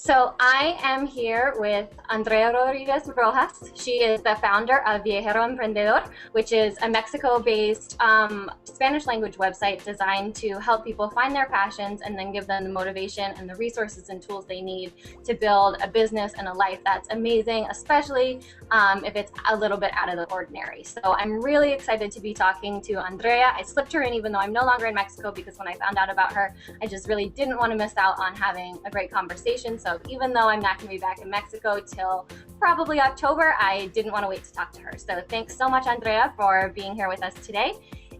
So I am here with Andrea Rojas. She is the founder of Viajero Emprendedor, which is a Mexico-based Spanish language website designed to help people find their passions and then give them the motivation and the resources and tools they need to build a business and a life that's amazing, especially if it's a little bit out of the ordinary. So I'm really excited to be talking to Andrea. I slipped her in even though I'm no longer in Mexico, because when I found out about her, I just really didn't want to miss out on having a great conversation. So even though I'm not going to be back in Mexico till probably October, I didn't want to wait to talk to her. So thanks so much, Andrea, for being here with us today.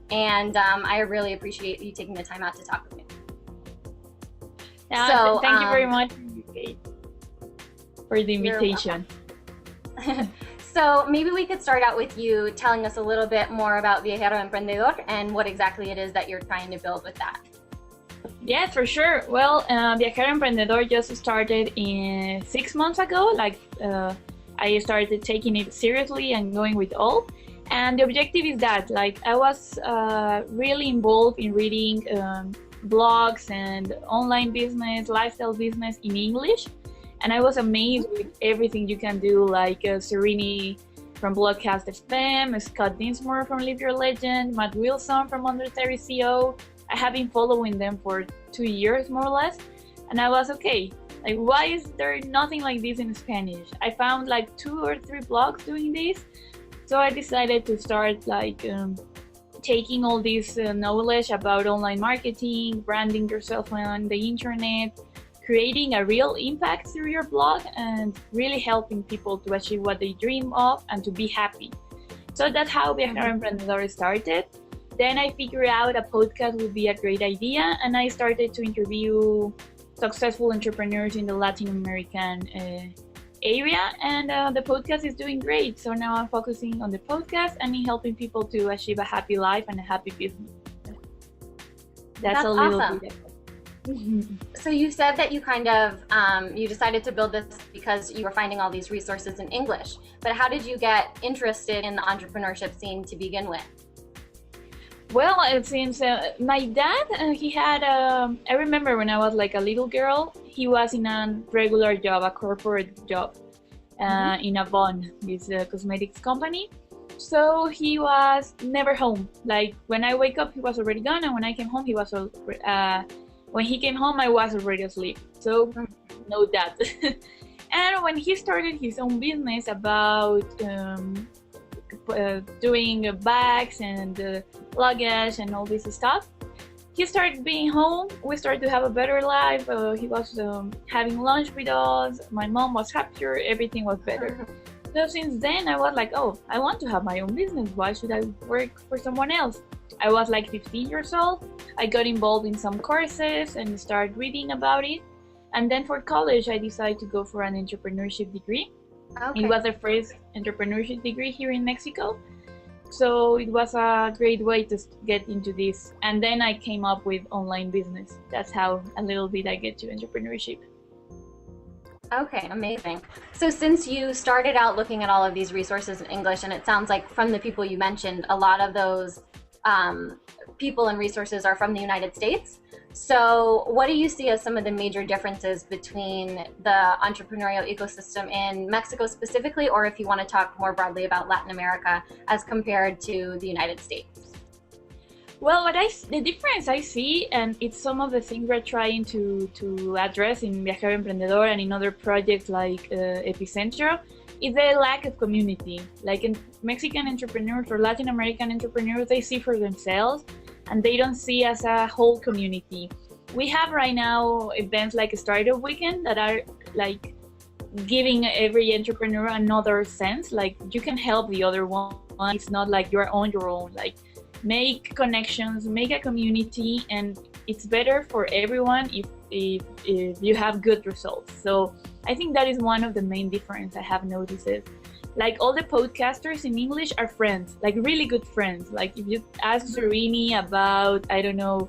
And I really appreciate you taking the time out to talk with me. So thank you very much, Cate, for the invitation. So maybe we could start out with you telling us a little bit more about Viajero Emprendedor and what exactly it is that you're trying to build with that. Yes, for sure. Well, Viajero Emprendedor just started 6 months ago. I started taking it seriously and going with all. And the objective is that, I was really involved in reading blogs and online business, lifestyle business in English. And I was amazed with everything you can do, like Serenity from Blogcast FM, Scott Dinsmore from Live Your Legend, Matt Wilson from Under 30 CO. I have been following them for 2 years, more or less. And I was, okay, why is there nothing like this in Spanish? I found 2 or 3 blogs doing this. So I decided to start taking all this knowledge about online marketing, branding yourself on the internet, creating a real impact through your blog, and really helping people to achieve what they dream of and to be happy. So that's how Viajero Emprendedor started. Then I figured out a podcast would be a great idea, and I started to interview successful entrepreneurs in the Latin American area, and the podcast is doing great. So now I'm focusing on the podcast and in helping people to achieve a happy life and a happy business. That's a little awesome. bit. So you said that you kind of, you decided to build this because you were finding all these resources in English, but how did you get interested in the entrepreneurship scene to begin with? Well, since my dad, he had, I remember when I was a little girl, he was in a regular job, a corporate job in Avon, this cosmetics company. So he was never home. When I wake up, he was already gone, and when I came home, when he came home, I was already asleep. So no dad. And when he started his own business about doing bags and luggage and all this stuff, he started being home. We started to have a better life. He was having lunch with us. My mom was happier. Everything was better. So since then, I was like, oh, I want to have my own business. Why should I work for someone else? I was 15 years old. I got involved in some courses and started reading about it. And then for college, I decided to go for an entrepreneurship degree. Okay. It was the first entrepreneurship degree here in Mexico. So it was a great way to get into this. And then I came up with online business. That's how a little bit I get to entrepreneurship. Okay, amazing. So since you started out looking at all of these resources in English, and it sounds like from the people you mentioned, a lot of those people and resources are from the United States. So what do you see as some of the major differences between the entrepreneurial ecosystem in Mexico specifically, or if you want to talk more broadly about Latin America as compared to the United States? Well, the difference I see, and it's some of the things we're trying to address in Viajero Emprendedor and in other projects like Epicentro, is the lack of community. In Mexican entrepreneurs or Latin American entrepreneurs, they see for themselves and they don't see as a whole community. We have right now events like a Startup Weekend that are giving every entrepreneur another sense. You can help the other one. It's not you're on your own. Make connections, make a community, and it's better for everyone if you have good results. So I think that is one of the main difference I have noticed. All the podcasters in English are friends, really good friends. If you ask Serenity about, I don't know,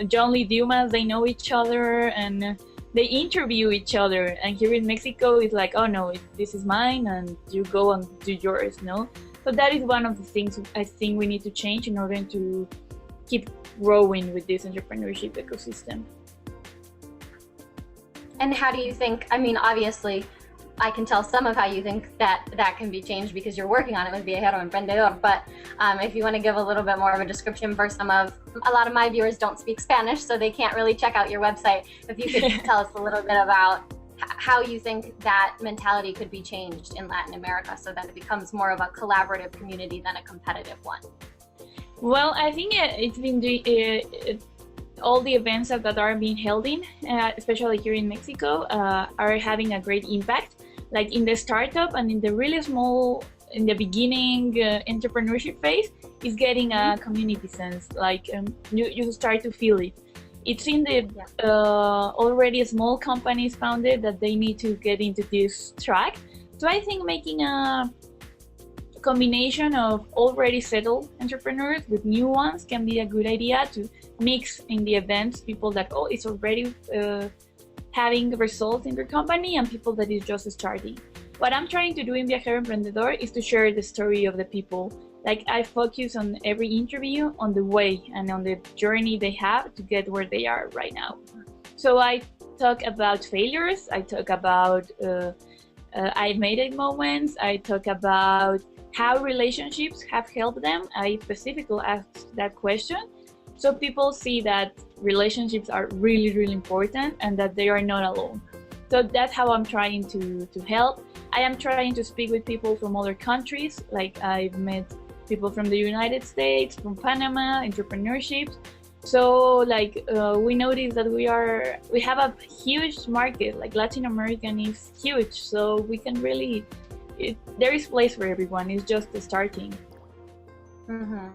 John Lee Dumas, they know each other and they interview each other. And here in Mexico, it's oh no, this is mine and you go and do yours, no? So that is one of the things I think we need to change in order to keep growing with this entrepreneurship ecosystem. And how do you think, I mean, obviously, I can tell some of how you think that that can be changed because you're working on it with Viajero Emprendedor, but if you want to give a little bit more of a description for a lot of my viewers don't speak Spanish, so they can't really check out your website. If you could tell us a little bit about how you think that mentality could be changed in Latin America so that it becomes more of a collaborative community than a competitive one. Well, I think it's been all the events that are being held especially here in Mexico, are having a great impact. Like in the startup and in the really small, in the beginning entrepreneurship phase, is getting a community sense. Like you start to feel it. It's in the already small companies founded that they need to get into this track. So I think making a combination of already settled entrepreneurs with new ones can be a good idea to mix in the events people that is already having results in their company and people that is just starting. What I'm trying to do in Viajero Emprendedor is to share the story of the people. Like I focus on every interview on the way and on the journey they have to get where they are right now. So I talk about failures, I talk about I made it moments, I talk about how relationships have helped them. I specifically ask that question so people see that relationships are really, really important and that they are not alone. So that's how I'm trying to help. I am trying to speak with people from other countries. Like I've met people from the United States, from Panama, entrepreneurship. So like we notice that we have a huge market. Like Latin American is huge, so we can really there is place for everyone. It's just the starting. Mm-hmm.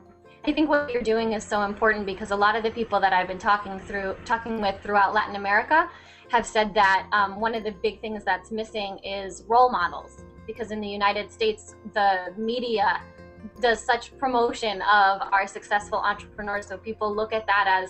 I think what you're doing is so important because a lot of the people that I've been talking with throughout Latin America have said that one of the big things that's missing is role models, because in the United States, the media does such promotion of our successful entrepreneurs, so people look at that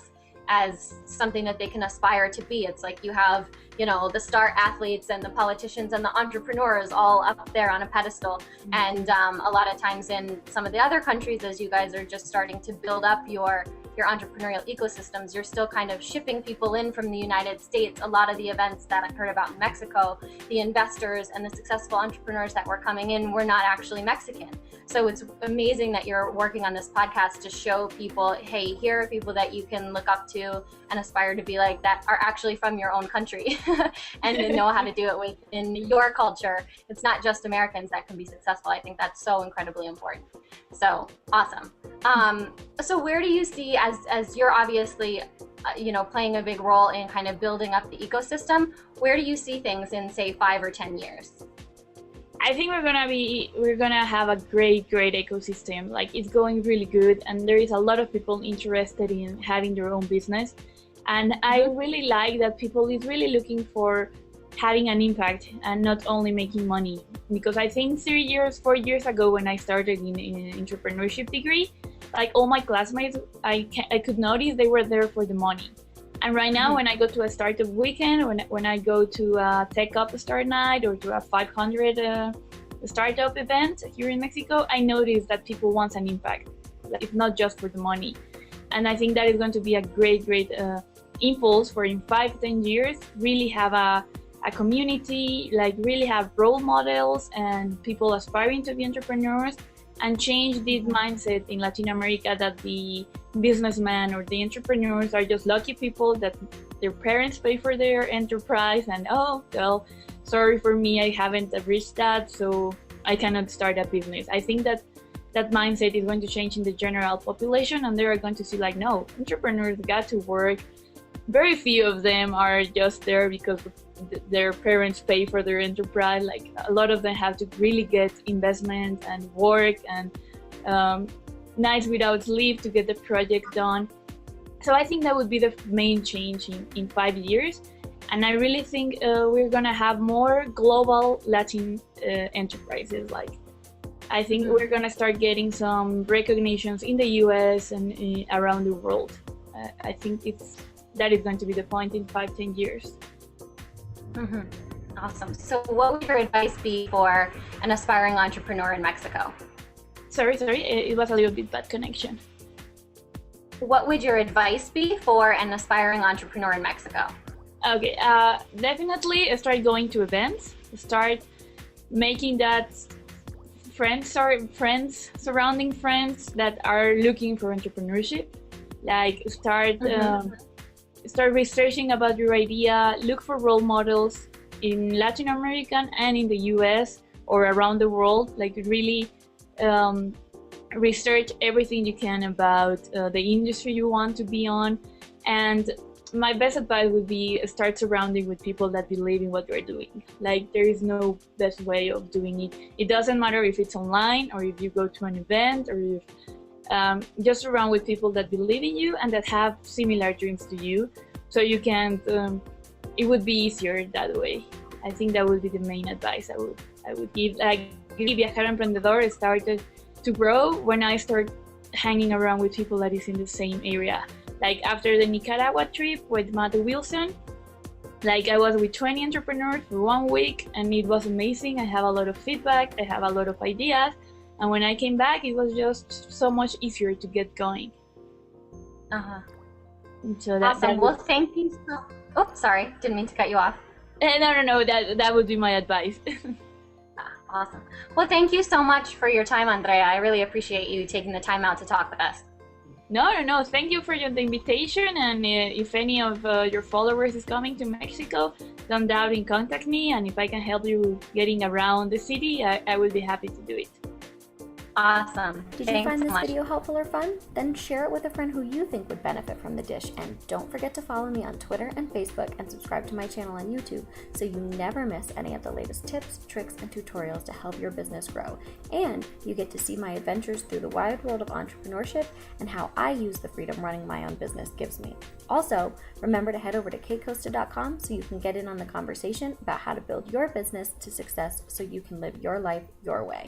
as something that they can aspire to be. It's like you have, the star athletes and the politicians and the entrepreneurs all up there on a pedestal. And a lot of times in some of the other countries, as you guys are just starting to build up your entrepreneurial ecosystems, you're still kind of shipping people in from the United States. A lot of the events that I've heard about in Mexico, the investors and the successful entrepreneurs that were coming in were not actually Mexican. So it's amazing that you're working on this podcast to show people, hey, here are people that you can look up to and aspire to be like that are actually from your own country and know how to do it within your culture. It's not just Americans that can be successful. I think that's so incredibly important. So awesome. So where do you see, as you're obviously playing a big role in kind of building up the ecosystem, where do you see things in say 5 or 10 years? I think we're gonna have a great ecosystem. Like it's going really good, and there is a lot of people interested in having their own business. And I really like that people is really looking for having an impact and not only making money. Because I think 4 years ago when I started in entrepreneurship degree, like all my classmates, I could notice they were there for the money. And right now, when I go to a startup weekend, when I go to a Tech Up Start Night or to a 500 startup event here in Mexico, I notice that people want an impact. Like, it's not just for the money. And I think that is going to be a great impulse for in 5-10 years, really have a community, like really have role models and people aspiring to be entrepreneurs, and change this mindset in Latin America that the businessmen or the entrepreneurs are just lucky people that their parents pay for their enterprise and sorry for me, I haven't reached that, so I cannot start a business. I think that mindset is going to change in the general population, and they are going to see like, no, entrepreneurs got to work. Very few of them are just there because their parents pay for their enterprise. Like a lot of them have to really get investment and work and nights without sleep to get the project done. So I think that would be the main change in 5 years. And I really think we're gonna have more global Latin enterprises. Like I think we're gonna start getting some recognitions in the US and around the world. I think that is going to be the point in 5-10 years. Mm-hmm. Awesome. So what would your advice be for an aspiring entrepreneur in Mexico? Sorry, it was a little bit bad connection. What would your advice be for an aspiring entrepreneur in Mexico? Okay, definitely start going to events. Start making that friends, surrounding friends that are looking for entrepreneurship. Like start researching about your idea. Look for role models in Latin American and in the US or around the world. Like really research everything you can about the industry you want to be on. And my best advice would be start surrounding with people that believe in what you're doing. Like there is no best way of doing it. It doesn't matter if it's online or if you go to an event or if just surround with people that believe in you and that have similar dreams to you, so you can it would be easier that way. I think that would be the main advice I would give. Like Viajar Emprendedor started to grow when I started hanging around with people that is in the same area. Like after the Nicaragua trip with Matt Wilson, like I was with 20 entrepreneurs for 1 week and it was amazing. I have a lot of feedback, I have a lot of ideas, and when I came back it was just so much easier to get going. So awesome. Well, thank you so. Oh, sorry, didn't mean to cut you off. No, that would be my advice. Awesome. Well, thank you so much for your time, Andrea. I really appreciate you taking the time out to talk with us. No. Thank you for the invitation. And if any of your followers is coming to Mexico, don't doubt in contact me. And if I can help you getting around the city, I will be happy to do it. Awesome. Did you find this video helpful or fun? Then share it with a friend who you think would benefit from the dish. And don't forget to follow me on Twitter and Facebook and subscribe to my channel on YouTube so you never miss any of the latest tips, tricks, and tutorials to help your business grow. And you get to see my adventures through the wide world of entrepreneurship and how I use the freedom running my own business gives me. Also, remember to head over to Costa.com so you can get in on the conversation about how to build your business to success so you can live your life your way.